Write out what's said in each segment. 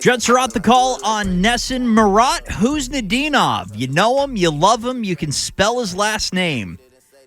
Jets are out the call on Nesson Marat. Who's Nadinov? You know him, you love him, you can spell his last name.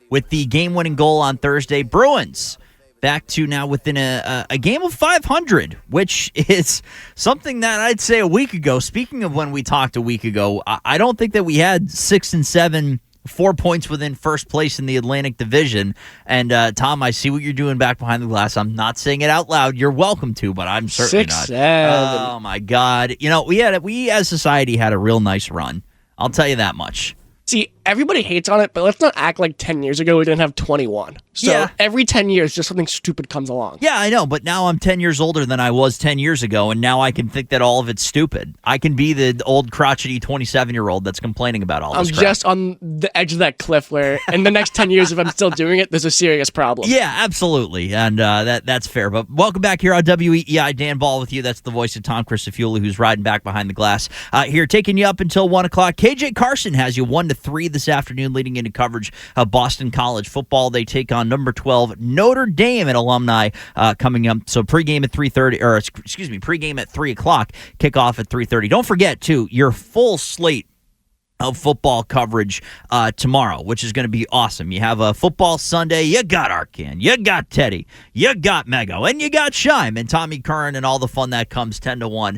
With the game-winning goal on Thursday, Bruins back to now within a game of 500, which is something that I'd say a week ago. Speaking of when we talked a week ago, I don't think that we had 6 and 7, 4 points within first place in the Atlantic Division. And Tom, I see what you're doing back behind the glass. I'm not saying it out loud. You're welcome to, but I'm certainly 6, not. 7. Oh my God! You know, we as society had a real nice run. I'll tell you that much. See, everybody hates on it, but let's not act like 10 years ago we didn't have 21. So Yeah. every 10 years, just something stupid comes along. Yeah, I know, but now I'm 10 years older than I was 10 years ago, and now I can think that all of it's stupid. I can be the old crotchety 27-year-old that's complaining about all this I'm crap. just on the edge of that cliff where in the next 10 years, if I'm still doing it, there's a serious problem. Yeah, absolutely, and that's fair. But welcome back here on WEEI. Dan Bahl with you. That's the voice of Tom Christofiuli, who's riding back behind the glass. Here, taking you up until 1 o'clock. KJ Carson has you 1-3 this afternoon, leading into coverage of Boston College football. They take on number 12 Notre Dame, an alumni coming up. So pregame at 3:30, or excuse me, pregame at 3 o'clock, kickoff at 3:30. Don't forget too, your full slate of football coverage tomorrow, which is going to be awesome. You have a football Sunday. You got Arkan, you got Teddy, you got Mego, and you got Shime and Tommy Curran and all the fun that comes 10-1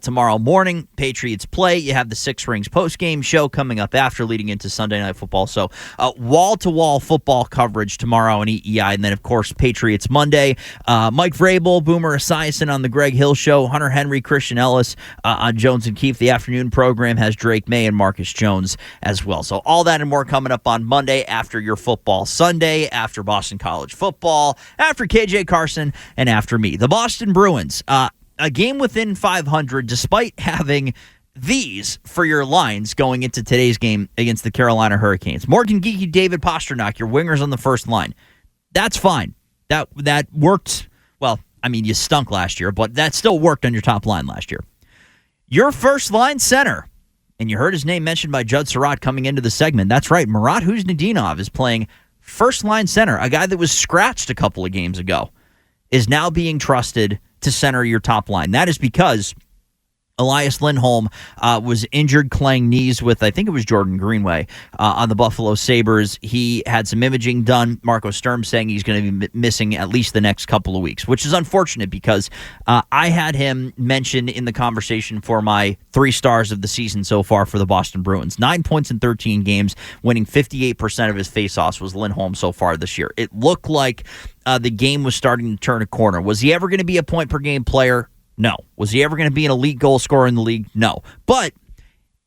tomorrow morning. Patriots play. You have the Six Rings postgame show coming up after, leading into Sunday Night Football. So wall-to-wall football coverage tomorrow on EEI, and then, of course, Patriots Monday. Mike Vrabel, Boomer Esiason on the Greg Hill Show, Hunter Henry, Christian Ellis on Jones and Keefe. The afternoon program has Drake May and Marcus Jones as well. So all that and more coming up on Monday after your football Sunday, after Boston College football, after KJ Carson, and after me. The Boston Bruins, a game within 500 despite having these for your lines going into today's game against the Carolina Hurricanes. Morgan Geeky, David Pasternak, your wingers on the first line. That's fine. That worked. Well, I mean, you stunk last year, but that still worked on your top line last year. Your first line center, and you heard his name mentioned by Judd Surratt coming into the segment. That's right. Marat Husnudinov is playing first-line center. A guy that was scratched a couple of games ago is now being trusted to center your top line. That is because Elias Lindholm was injured, clang knees with, I think it was Jordan Greenway, on the Buffalo Sabres. He had some imaging done. Marco Sturm saying he's going to be missing at least the next couple of weeks, which is unfortunate because I had him mentioned in the conversation for my 3 stars of the season so far for the Boston Bruins. 9 points in 13 games, winning 58% of his faceoffs was Lindholm so far this year. It looked like the game was starting to turn a corner. Was he ever going to be a point-per-game player? No. Was he ever going to be an elite goal scorer in the league? No. But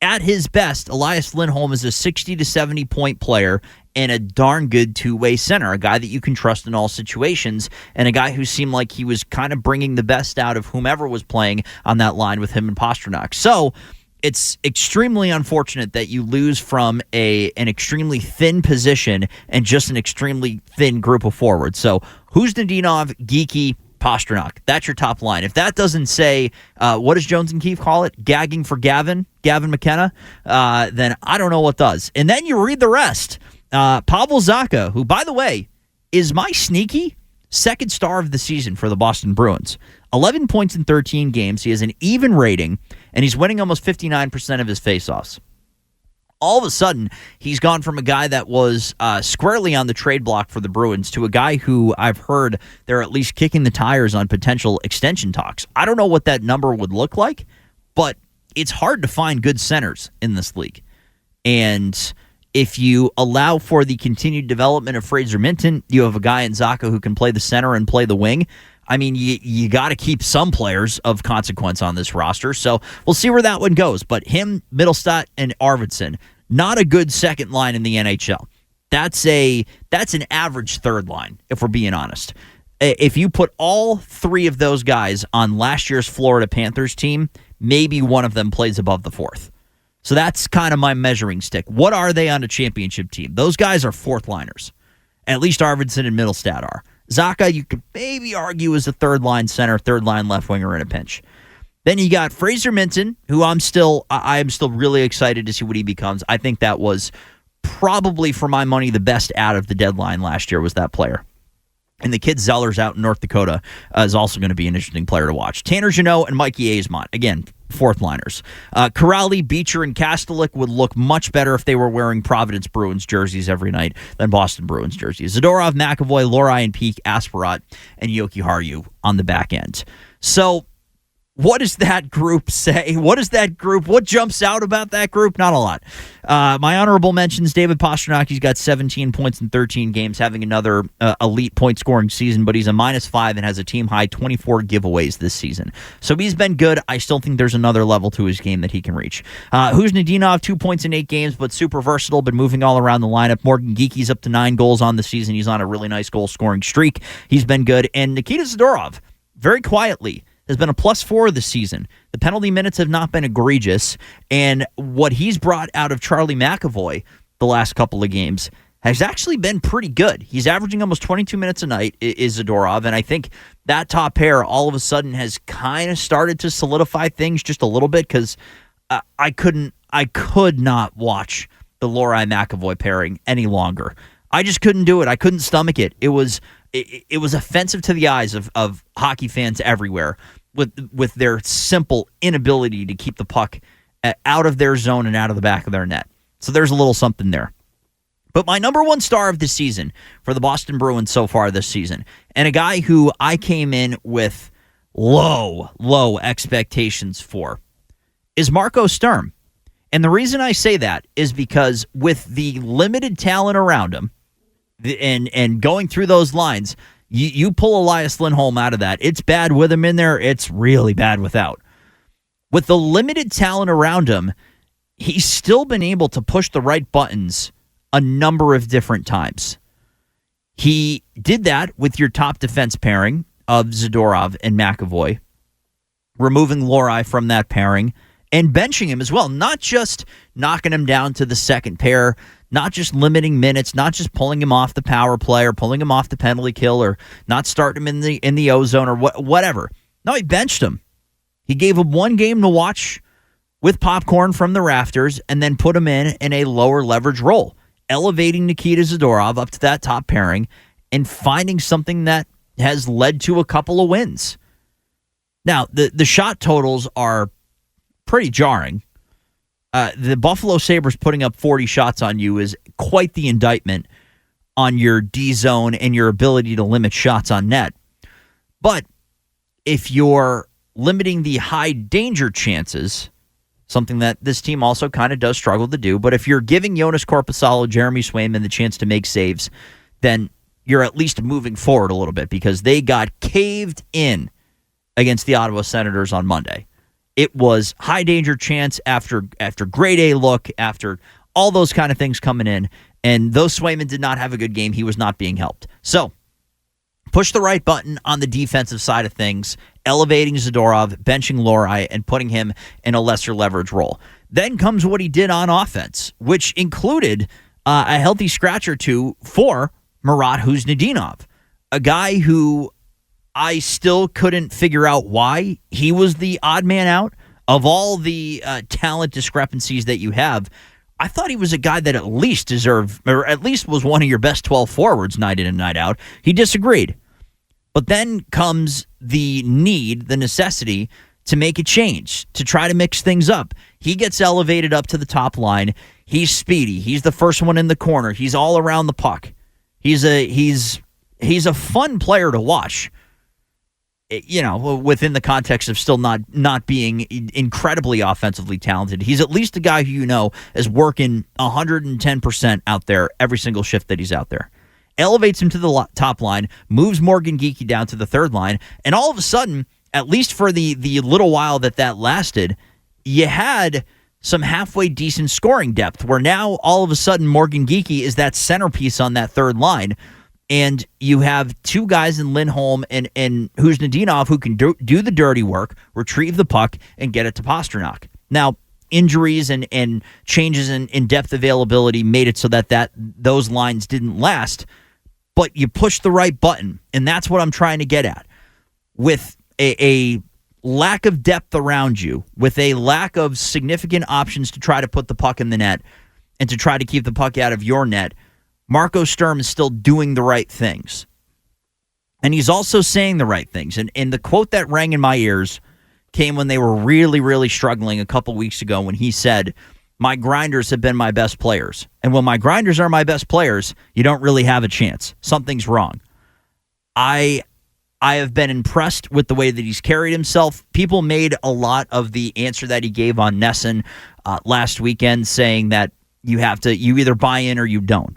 at his best, Elias Lindholm is a 60 to 70 point player and a darn good two-way center, a guy that you can trust in all situations, and a guy who seemed like he was kind of bringing the best out of whomever was playing on that line with him and Pasternak. So it's extremely unfortunate that you lose from an extremely thin position and just an extremely thin group of forwards. So Husnudinov, Geeky, Pasternak. That's your top line. If that doesn't say, what does Jones and Keefe call it? Gagging for Gavin McKenna, then I don't know what does. And then you read the rest. Pavel Zacha, who, by the way, is my sneaky second star of the season for the Boston Bruins. 11 points in 13 games. He has an even rating, and he's winning almost 59% of his faceoffs. All of a sudden, he's gone from a guy that was squarely on the trade block for the Bruins to a guy who I've heard they're at least kicking the tires on potential extension talks. I don't know what that number would look like, but it's hard to find good centers in this league. And if you allow for the continued development of Fraser Minton, you have a guy in Zacha who can play the center and play the wing. I mean, you got to keep some players of consequence on this roster. So we'll see where that one goes. But him, Middlestat, and Arvidsson, not a good second line in the NHL. That's an average third line, if we're being honest. If you put all 3 of those guys on last year's Florida Panthers team, maybe one of them plays above the 4th. So that's kind of my measuring stick. What are they on a championship team? Those guys are 4th liners. At least Arvidsson and Middlestat are. Zacha, you could maybe argue, is a third-line center, third-line left winger in a pinch. Then you got Fraser Minton, who I am still really excited to see what he becomes. I think that was probably, for my money, the best out of the deadline last year was that player. And the kid Zellers out in North Dakota is also going to be an interesting player to watch. Tanner Jeannot and Mikey Aismont, again, fourth liners. Corrali, Beecher, and Kastelik would look much better if they were wearing Providence Bruins jerseys every night than Boston Bruins jerseys. Zadorov, McAvoy, Lohrei and Peak, Asparat, and Yoki Haru on the back end. So what does that group say? What jumps out about that group? Not a lot. My honorable mentions, David Pastrnak, he's got 17 points in 13 games, having another elite point-scoring season, but he's a -5 and has a team-high 24 giveaways this season. So he's been good. I still think there's another level to his game that he can reach. Huznadinov, 2 points in 8 games, but super versatile, been moving all around the lineup. Morgan Geekie's up to 9 goals on the season. He's on a really nice goal-scoring streak. He's been good. And Nikita Zadorov, very quietly, has been a +4 this season. The penalty minutes have not been egregious, and what he's brought out of Charlie McAvoy the last couple of games has actually been pretty good. He's averaging almost 22 minutes a night, is Zadorov, and I think that top pair all of a sudden has kind of started to solidify things just a little bit, because I could not watch the Lohrei McAvoy pairing any longer. I just couldn't do it. I couldn't stomach it. It was offensive to the eyes of hockey fans everywhere with their simple inability to keep the puck out of their zone and out of the back of their net. So there's a little something there. But my number one star of the season for the Boston Bruins so far this season, and a guy who I came in with low expectations for, is Marco Sturm. And the reason I say that is because with the limited talent around him, and going through those lines, you pull Elias Lindholm out of that. It's bad with him in there. It's really bad without. With the limited talent around him, he's still been able to push the right buttons a number of different times. He did that with your top defense pairing of Zadorov and McAvoy, removing Lohrei from that pairing and benching him as well. Not just knocking him down to the second pair, not just limiting minutes, not just pulling him off the power play or pulling him off the penalty kill or not starting him in the ozone or whatever. No, he benched him. He gave him one game to watch with popcorn from the rafters and then put him in a lower leverage role, elevating Nikita Zadorov up to that top pairing and finding something that has led to a couple of wins. Now, the shot totals are pretty jarring. The Buffalo Sabres putting up 40 shots on you is quite the indictment on your D zone and your ability to limit shots on net. But if you're limiting the high danger chances, something that this team also kind of does struggle to do, but if you're giving Jonas Korpisalo, Jeremy Swayman the chance to make saves, then you're at least moving forward a little bit, because they got caved in against the Ottawa Senators on Monday. It was high danger chance after grade A look, after all those kind of things coming in. And though Swayman did not have a good game, he was not being helped. So push the right button on the defensive side of things, elevating Zadorov, benching Lohrei, and putting him in a lesser leverage role. Then comes what he did on offense, which included a healthy scratch or two for Marat Huznadinov, a guy who I still couldn't figure out why he was the odd man out. Of all the talent discrepancies that you have, I thought he was a guy that at least deserved, or at least was one of your best 12 forwards night in and night out. He disagreed. But then comes the need, the necessity to make a change, to try to mix things up. He gets elevated up to the top line. He's speedy. He's the first one in the corner. He's all around the puck. He's a fun player to watch. You know, within the context of still not being incredibly offensively talented. He's at least a guy who you know is working 110% out there every single shift that he's out there. Elevates him to the top line, moves Morgan Geekie down to the third line, and all of a sudden, at least for the little while that lasted, you had some halfway decent scoring depth, where now all of a sudden Morgan Geekie is that centerpiece on that third line. And you have two guys in Lindholm and Huznadinov who can do the dirty work, retrieve the puck, and get it to Pastrnak. Now, injuries and changes in depth availability made it so that those lines didn't last, but you push the right button, and that's what I'm trying to get at. With a lack of depth around you, with a lack of significant options to try to put the puck in the net and to try to keep the puck out of your net, Marco Sturm is still doing the right things. And he's also saying the right things. And the quote that rang in my ears came when they were really, really struggling a couple weeks ago when he said, my grinders have been my best players. And when my grinders are my best players, you don't really have a chance. Something's wrong. I have been impressed with the way that he's carried himself. People made a lot of the answer that he gave on Nesson last weekend, saying that you either buy in or you don't.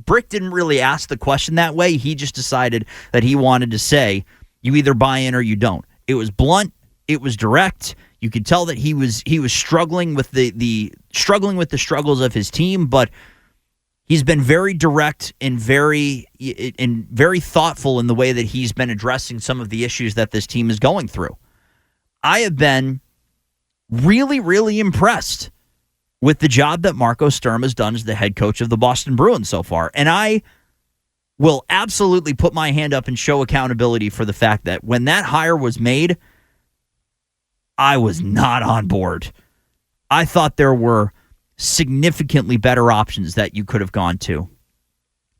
Brick didn't really ask the question that way. He just decided that he wanted to say you either buy in or you don't. It was blunt. It was direct. You could tell that he was struggling with the struggles of his team, but he's been very direct and very thoughtful in the way that he's been addressing some of the issues that this team is going through. I have been really, really impressed with the job that Marco Sturm has done as the head coach of the Boston Bruins so far. And I will absolutely put my hand up and show accountability for the fact that when that hire was made, I was not on board. I thought there were significantly better options that you could have gone to.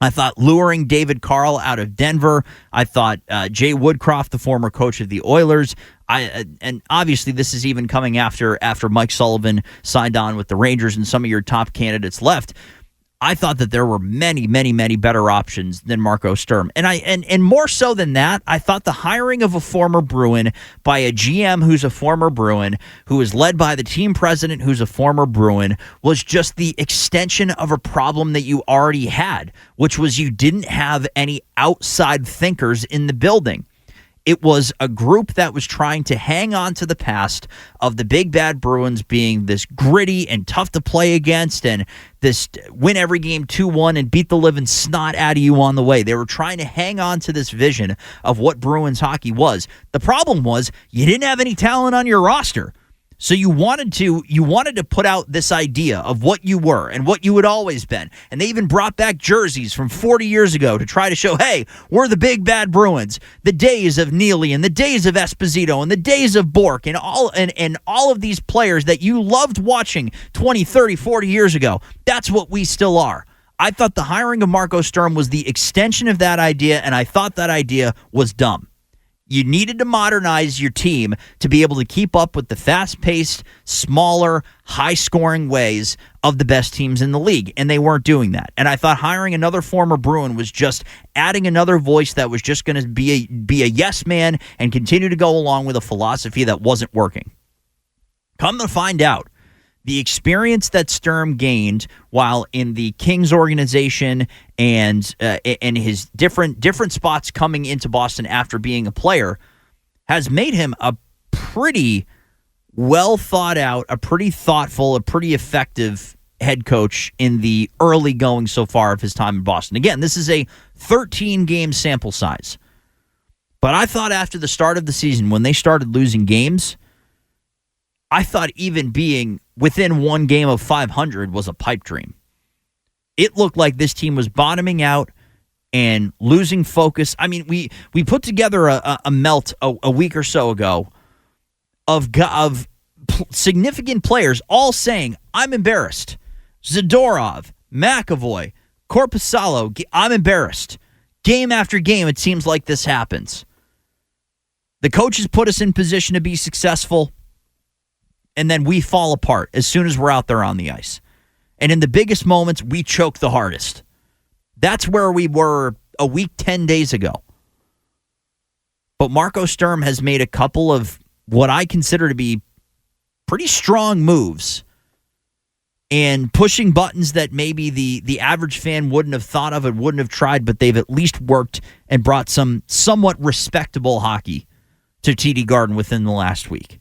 I thought luring David Carl out of Denver. I thought Jay Woodcroft, the former coach of the Oilers. And obviously this is even coming after Mike Sullivan signed on with the Rangers and some of your top candidates left. I thought that there were many, many, many better options than Marco Sturm. And more so than that, I thought the hiring of a former Bruin by a GM who's a former Bruin, who is led by the team president who's a former Bruin, was just the extension of a problem that you already had, which was you didn't have any outside thinkers in the building. It was a group that was trying to hang on to the past of the big bad Bruins being this gritty and tough to play against and this win every game 2-1 and beat the living snot out of you on the way. They were trying to hang on to this vision of what Bruins hockey was. The problem was you didn't have any talent on your roster. So you wanted to put out this idea of what you were and what you had always been. And they even brought back jerseys from 40 years ago to try to show, hey, we're the big bad Bruins. The days of Neely and the days of Esposito and the days of Bork and all of these players that you loved watching 20, 30, 40 years ago. That's what we still are. I thought the hiring of Marco Sturm was the extension of that idea, and I thought that idea was dumb. You needed to modernize your team to be able to keep up with the fast-paced, smaller, high-scoring ways of the best teams in the league, and they weren't doing that. And I thought hiring another former Bruin was just adding another voice that was just going to be a yes man and continue to go along with a philosophy that wasn't working. Come to find out, the experience that Sturm gained while in the Kings organization and his different spots coming into Boston after being a player has made him a pretty well thought out, a pretty thoughtful, a pretty effective head coach in the early going so far of his time in Boston. Again, this is a 13-game sample size. But I thought after the start of the season, when they started losing games, I thought even being within one game of 500 was a pipe dream. It looked like this team was bottoming out and losing focus. I mean, we put together a melt a week or so ago of significant players all saying, I'm embarrassed. Zadorov, McAvoy, Korpisalo, I'm embarrassed. Game after game, it seems like this happens. The coaches put us in position to be successful, and then we fall apart as soon as we're out there on the ice. And in the biggest moments, we choke the hardest. That's where we were a week, 10 days ago. But Marco Sturm has made a couple of what I consider to be pretty strong moves and pushing buttons that maybe the average fan wouldn't have thought of and wouldn't have tried, but they've at least worked and brought some somewhat respectable hockey to TD Garden within the last week.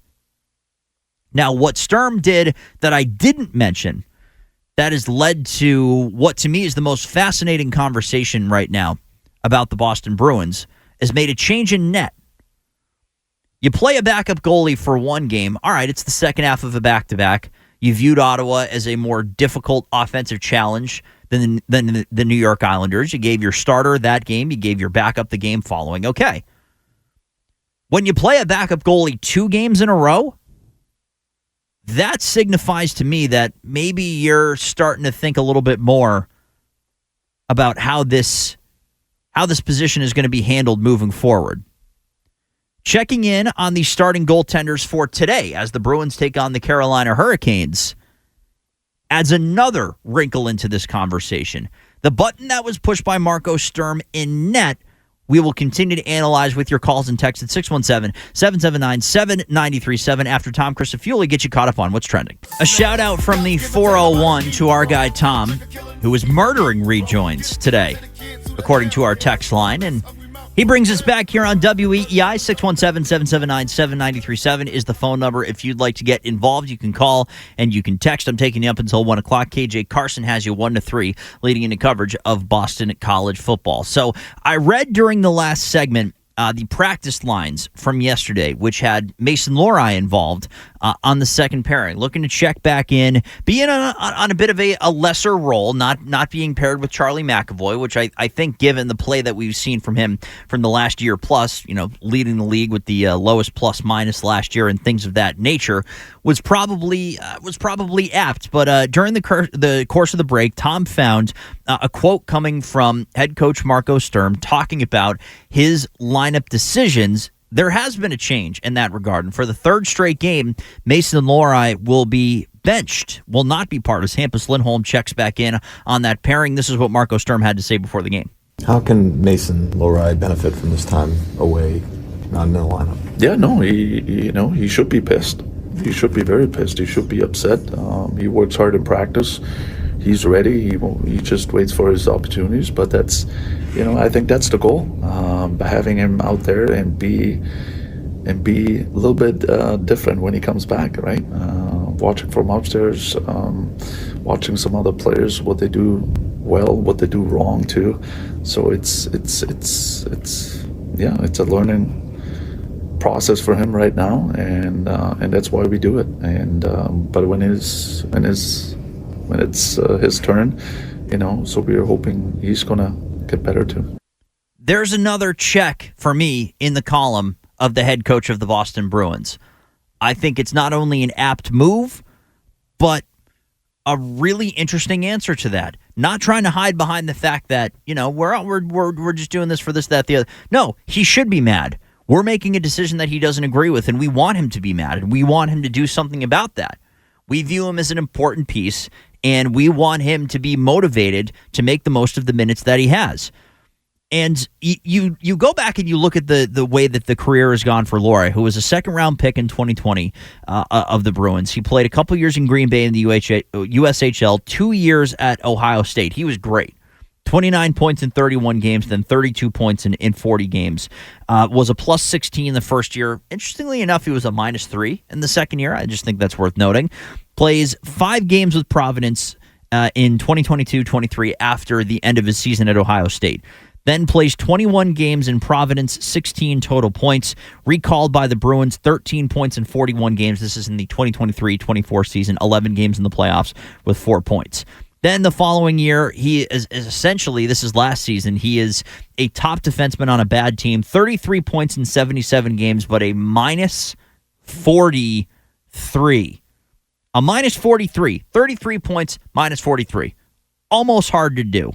Now, what Sturm did that I didn't mention that has led to what to me is the most fascinating conversation right now about the Boston Bruins is made a change in net. You play a backup goalie for one game. All right, it's the second half of a back-to-back. You viewed Ottawa as a more difficult offensive challenge than the New York Islanders. You gave your starter that game. You gave your backup the game following. Okay. When you play a backup goalie 2 games in a row, that signifies to me that maybe you're starting to think a little bit more about how this how this position is going to be handled moving forward. Checking in on the starting goaltenders for today as the Bruins take on the Carolina Hurricanes adds another wrinkle into this conversation. The button that was pushed by Marco Sturm in net, we will continue to analyze with your calls and texts at 617-779-7937 after Tom Christofiuli gets you caught up on what's trending. A shout out from the 401 to our guy Tom, who is murdering rejoins today, according to our text line, and he brings us back here on WEEI. 617-779-7937 is the phone number. If you'd like to get involved, you can call and you can text. I'm taking you up until 1 o'clock. KJ Carson has you 1-3, leading into coverage of Boston college football. So I read during the last segment the practice lines from yesterday, which had Mason Lohrei involved on the second pairing, looking to check back in, being on a bit of a lesser role, not being paired with Charlie McAvoy, which I think, given the play that we've seen from him from the last year plus, leading the league with the lowest plus minus last year and things of that nature, was probably apt. But during the course of the break, Tom found a quote coming from head coach Marco Sturm talking about his lineup decisions. There has been a change in that regard, and for the third straight game, Mason Lohrei will be benched, will not be part as Hampus Lindholm checks back in on that pairing. This is what Marco Sturm had to say before the game. How can Mason Lohrei benefit from this time away, not in the lineup? Yeah, no, he should be pissed. He should be very pissed. He should be upset. He works hard in practice. He's ready. He just waits for his opportunities. But that's, I think that's the goal. Having him out there and be a little bit different when he comes back, right? Watching from upstairs, watching some other players, what they do well, what they do wrong too. So it's a learning process for him right now, and that's why we do it. And but when it's his turn, so we are hoping he's gonna get better too. There's another check for me in the column of the head coach of the Boston Bruins. I think it's not only an apt move, but a really interesting answer to that. Not trying to hide behind the fact that, we're just doing this for this, that, the other. No, he should be mad. We're making a decision that he doesn't agree with, and we want him to be mad, and we want him to do something about that. We view him as an important piece, and we want him to be motivated to make the most of the minutes that he has. And you go back and you look at the way that the career has gone for Lohrei, who was a second-round pick in 2020 of the Bruins. He played a couple years in Green Bay in the USHL, 2 years at Ohio State. He was great. 29 points in 31 games, then 32 points in 40 games. Was a plus 16 the first year. Interestingly enough, he was a minus 3 in the second year. I just think that's worth noting. Plays 5 games with Providence in 2022-23 after the end of his season at Ohio State. Then plays 21 games in Providence, 16 total points. Recalled by the Bruins, 13 points in 41 games. This is in the 2023-24 season, 11 games in the playoffs with 4 points. Then the following year, he is essentially, this is last season, he is a top defenseman on a bad team, 33 points in 77 games, but a minus 43. A minus 43. 33 points, minus 43. Almost hard to do.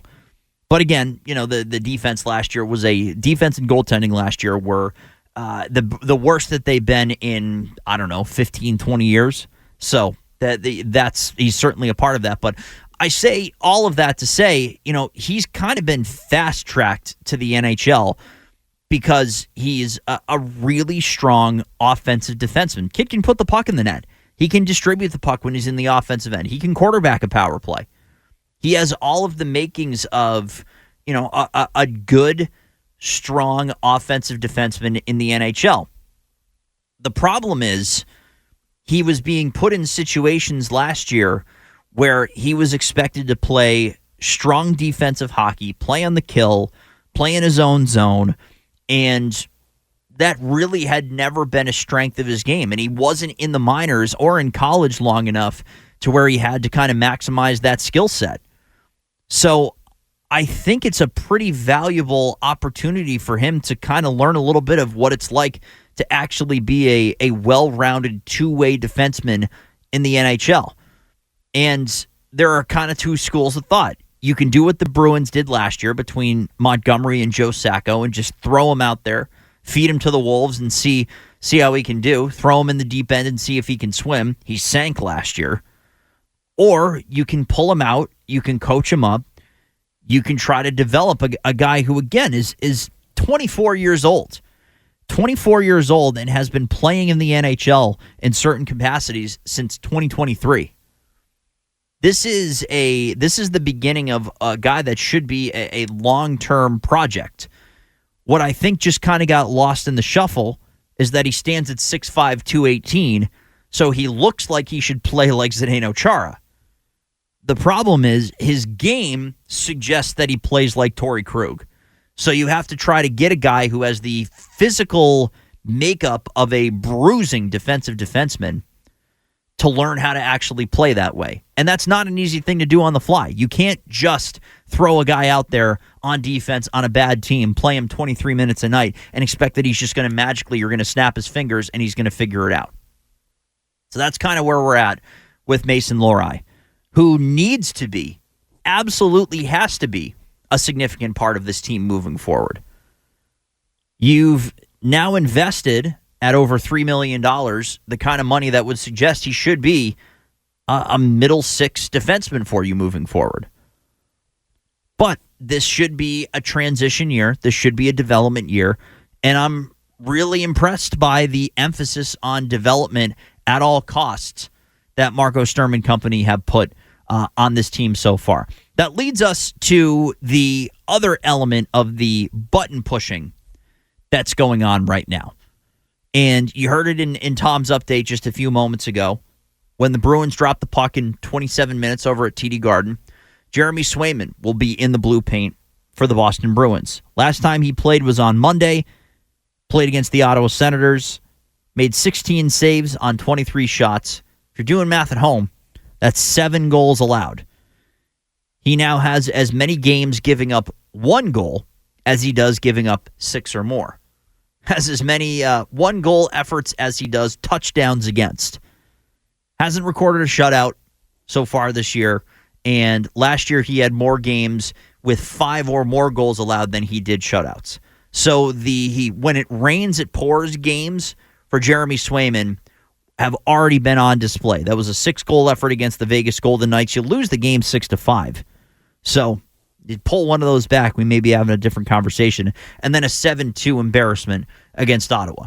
But again, the defense last year was defense and goaltending last year were the worst that they've been in, 15, 20 years. So he's certainly a part of that. But I say all of that to say, he's kind of been fast-tracked to the NHL because he's a really strong offensive defenseman. Kid can put the puck in the net. He can distribute the puck when he's in the offensive end. He can quarterback a power play. He has all of the makings of, a good, strong offensive defenseman in the NHL. The problem is he was being put in situations last year where he was expected to play strong defensive hockey, play on the kill, play in his own zone, and that really had never been a strength of his game. And he wasn't in the minors or in college long enough to where he had to kind of maximize that skill set. So I think it's a pretty valuable opportunity for him to kind of learn a little bit of what it's like to actually be a well-rounded two-way defenseman in the NHL. And there are kind of two schools of thought. you can do what the Bruins did last year between Montgomery and Joe Sacco and just throw him out there, feed him to the Wolves, and see how he can do. Throw him in the deep end and see if he can swim. He sank last year. Or you can pull him out. You can coach him up. You can try to develop a guy who, again, is 24 years old. 24 years old and has been playing in the NHL in certain capacities since 2023. This is the beginning of a guy that should be a long-term project. What I think just kind of got lost in the shuffle is that he stands at 6'5", 218, so he looks like he should play like Zdeno Chara. The problem is his game suggests that he plays like Torrey Krug. So you have to try to get a guy who has the physical makeup of a bruising defensive defenseman to learn how to actually play that way. And that's not an easy thing to do on the fly. You can't just throw a guy out there on defense on a bad team, play him 23 minutes a night, and expect that he's just going to magically, you're going to snap his fingers and he's going to figure it out. So that's kind of where we're at with Mason Lohrei, who needs to be, absolutely has to be, a significant part of this team moving forward. You've now invested at over $3 million, the kind of money that would suggest he should be a middle six defenseman for you moving forward. But this should be a transition year. This should be a development year. And I'm really impressed by the emphasis on development at all costs that Marco Sturm and company have put on this team so far. That leads us to the other element of the button pushing that's going on right now. And you heard it in Tom's update just a few moments ago when the Bruins dropped the puck in 27 minutes over at TD Garden. Jeremy Swayman will be in the blue paint for the Boston Bruins. Last time he played was on Monday, played against the Ottawa Senators, made 16 saves on 23 shots. If you're doing math at home, that's 7 goals allowed. He now has as many games giving up 1 goal as he does giving up 6 or more. Has as many 1-goal efforts as he does touchdowns against. Hasn't recorded a shutout so far this year, and last year he had more games with 5 or more goals allowed than he did shutouts. So when it rains, it pours games for Jeremy Swayman have already been on display. That was a 6-goal effort against the Vegas Golden Knights. You lose the game 6-5. So you pull one of those back, we may be having a different conversation. And then a 7-2 embarrassment against Ottawa.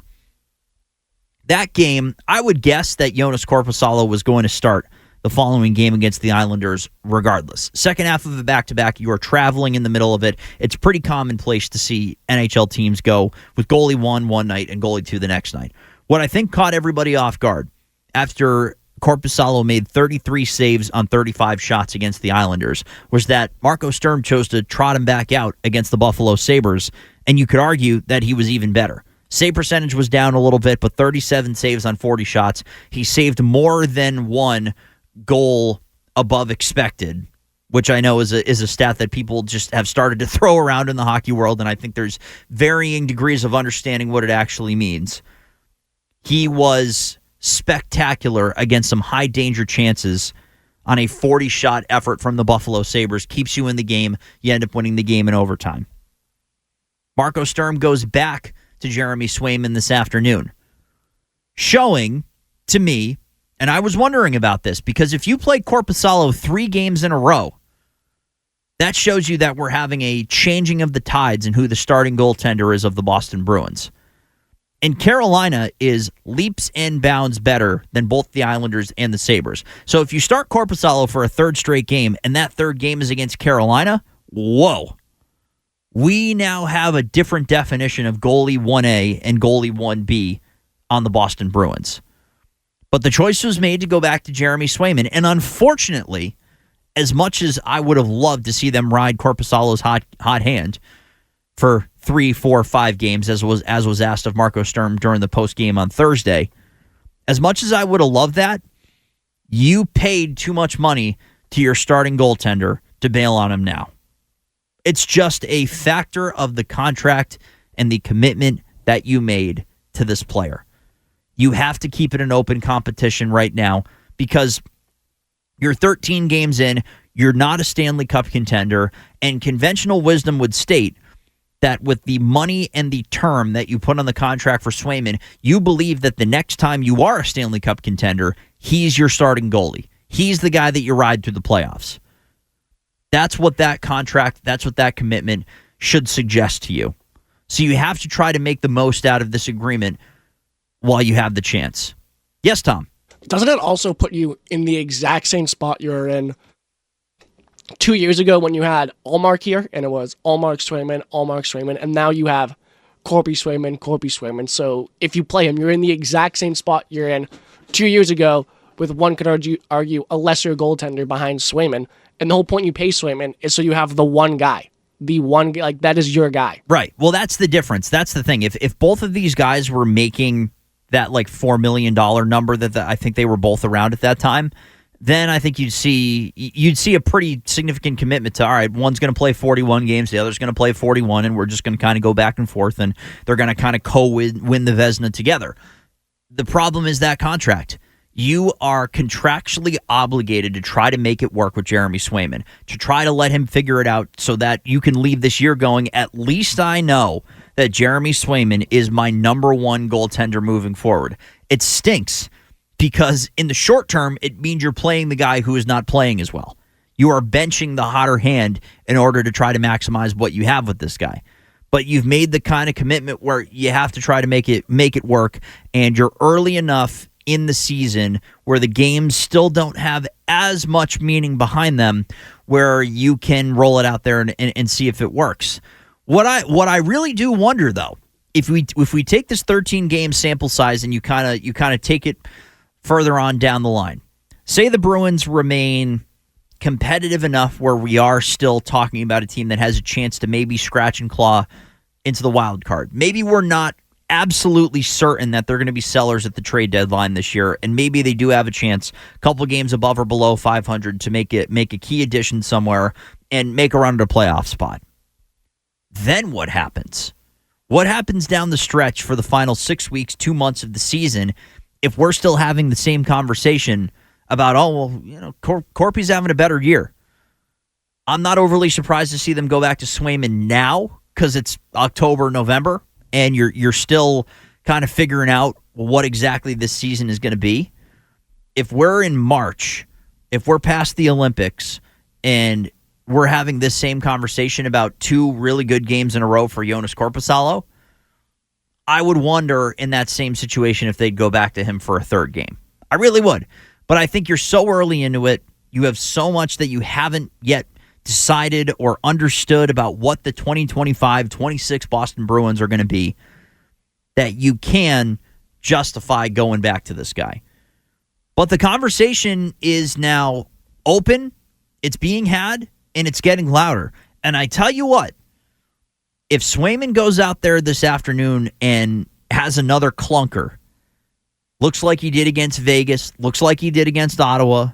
That game, I would guess that Jonas Korpisalo was going to start the following game against the Islanders regardless. Second half of a back-to-back, you are traveling in the middle of it. It's pretty commonplace to see NHL teams go with goalie 1 one night and goalie 2 the next night. What I think caught everybody off guard after Korpisalo made 33 saves on 35 shots against the Islanders was that Marco Sturm chose to trot him back out against the Buffalo Sabres, and you could argue that he was even better. Save percentage was down a little bit, but 37 saves on 40 shots. He saved more than 1 goal above expected, which I know is a stat that people just have started to throw around in the hockey world, and I think there's varying degrees of understanding what it actually means. He was spectacular against some high-danger chances on a 40-shot effort from the Buffalo Sabres. Keeps you in the game. You end up winning the game in overtime. Marco Sturm goes back to Jeremy Swayman this afternoon, showing to me, and I was wondering about this, because if you play Korpisalo 3 games in a row, that shows you that we're having a changing of the tides in who the starting goaltender is of the Boston Bruins. And Carolina is leaps and bounds better than both the Islanders and the Sabres. So if you start Korpisalo for a 3rd straight game, and that 3rd game is against Carolina, whoa. We now have a different definition of goalie 1A and goalie 1B on the Boston Bruins. But the choice was made to go back to Jeremy Swayman. And unfortunately, as much as I would have loved to see them ride Korpisalo's hot hand for 3, 4, 5 games, as was asked of Marco Sturm during the post game on Thursday. As much as I would have loved that, you paid too much money to your starting goaltender to bail on him now. It's just a factor of the contract and the commitment that you made to this player. You have to keep it an open competition right now because you're 13 games in. You're not a Stanley Cup contender, and conventional wisdom would state that with the money and the term that you put on the contract for Swayman, you believe that the next time you are a Stanley Cup contender, he's your starting goalie. He's the guy that you ride through the playoffs. That's what that contract, that's what that commitment should suggest to you. So you have to try to make the most out of this agreement while you have the chance. Yes, Tom? Doesn't it also put you in the exact same spot you were in 2 years ago when you had Allmark here, and it was Allmark Swayman, and now you have Corby Swayman. So if you play him, you're in the exact same spot you're in 2 years ago with one could argue a lesser goaltender behind Swayman. And the whole point you pay Swayman is so you have the one guy. The one guy, like, that is your guy. Right. Well, that's the difference. That's the thing. If both of these guys were making that like $4 million number that I think they were both around at that time, then I think you'd see a pretty significant commitment to, all right, one's going to play 41 games, the other's going to play 41, and we're just going to kind of go back and forth, and they're going to kind of win the Vezina together. The problem is that contract. You are contractually obligated to try to make it work with Jeremy Swayman, to try to let him figure it out so that you can leave this year going, at least I know that Jeremy Swayman is my number one goaltender moving forward. It stinks because in the short term, it means you're playing the guy who is not playing as well. You are benching the hotter hand in order to try to maximize what you have with this guy. But you've made the kind of commitment where you have to try to make it work, and you're early enough in the season where the games still don't have as much meaning behind them where you can roll it out there and see if it works. What I really do wonder, though, if we take this 13 game sample size and you kind of take it further on down the line, say the Bruins remain competitive enough where we are still talking about a team that has a chance to maybe scratch and claw into the wild card. Maybe we're not absolutely certain that they're going to be sellers at the trade deadline this year, and maybe they do have a chance, a couple games above or below 500, to make a key addition somewhere and make a run to a playoff spot. Then what happens? What happens down the stretch for the final 6 weeks, 2 months of the season if we're still having the same conversation about, Corpy's having a better year? I'm not overly surprised to see them go back to Swayman now because it's October, November, and you're still kind of figuring out what exactly this season is going to be. If we're in March, if we're past the Olympics, and we're having this same conversation about 2 really good games in a row for Joonas Korpisalo, I would wonder in that same situation if they'd go back to him for a third game. I really would. But I think you're so early into it. You have so much that you haven't yet decided or understood about what the 2025-26 Boston Bruins are going to be that you can justify going back to this guy. But the conversation is now open, it's being had, and it's getting louder. And I tell you what, if Swayman goes out there this afternoon and has another clunker, looks like he did against Vegas, looks like he did against Ottawa,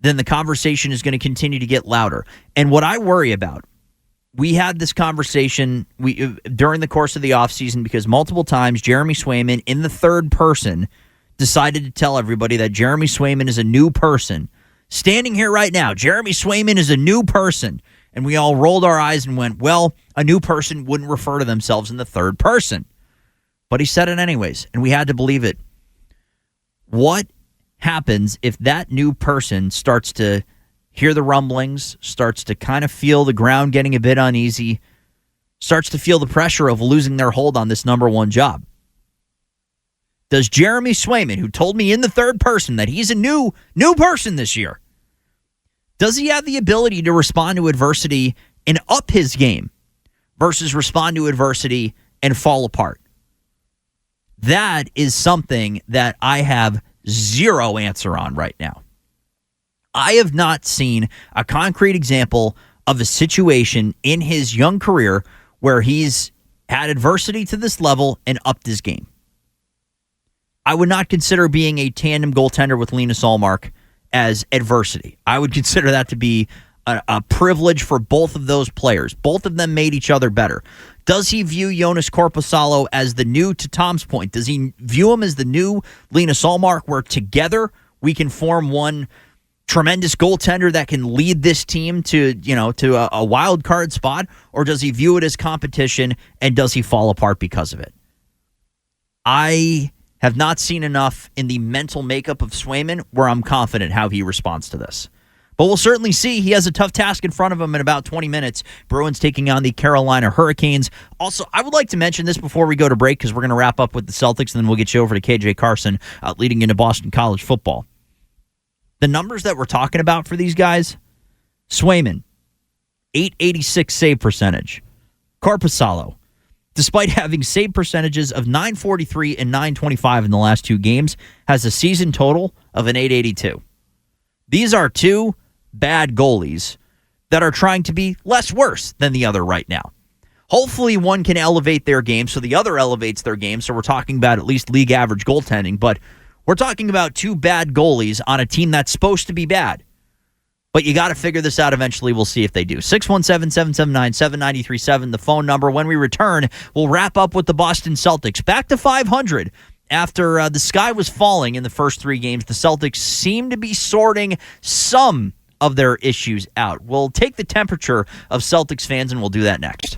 then the conversation is going to continue to get louder. And what I worry about, we had this conversation during the course of the offseason because multiple times Jeremy Swayman in the third person decided to tell everybody that Jeremy Swayman is a new person. Standing here right now, Jeremy Swayman is a new person. And we all rolled our eyes and went, well, a new person wouldn't refer to themselves in the third person. But he said it anyways, and we had to believe it. What happens if that new person starts to hear the rumblings, starts to kind of feel the ground getting a bit uneasy, starts to feel the pressure of losing their hold on this number one job? Does Jeremy Swayman, who told me in the third person that he's a new person this year, does he have the ability to respond to adversity and up his game versus respond to adversity and fall apart? That is something that I have zero answer on right now. I have not seen a concrete example of a situation in his young career where he's had adversity to this level and upped his game. I would not consider being a tandem goaltender with Linus Ullmark as adversity. I would consider that to be a privilege for both of those players. Both of them made each other better. Does he view Joonas Korpisalo as the new, to Tom's point, does he view him as the new Linus Ullmark where together we can form one tremendous goaltender that can lead this team to a wild card spot, or does he view it as competition and does he fall apart because of it? I have not seen enough in the mental makeup of Swayman where I'm confident how he responds to this. But we'll certainly see. He has a tough task in front of him in about 20 minutes. Bruins taking on the Carolina Hurricanes. Also, I would like to mention this before we go to break because we're going to wrap up with the Celtics and then we'll get you over to KJ Carson leading into Boston College football. The numbers that we're talking about for these guys, Swayman, 886 save percentage. Korpisalo, despite having save percentages of 943 and 925 in the last two games, has a season total of an 882. These are two bad goalies that are trying to be less worse than the other right now. Hopefully one can elevate their game so the other elevates their game, so we're talking about at least league average goaltending, but we're talking about two bad goalies on a team that's supposed to be bad. But you got to figure this out eventually. We'll see if they do. 617-779-7937, the phone number. When we return, we'll wrap up with the Boston Celtics. Back to 500. After the sky was falling in the first three games, the Celtics seem to be sorting some of their issues out. We'll take the temperature of Celtics fans, and we'll do that next.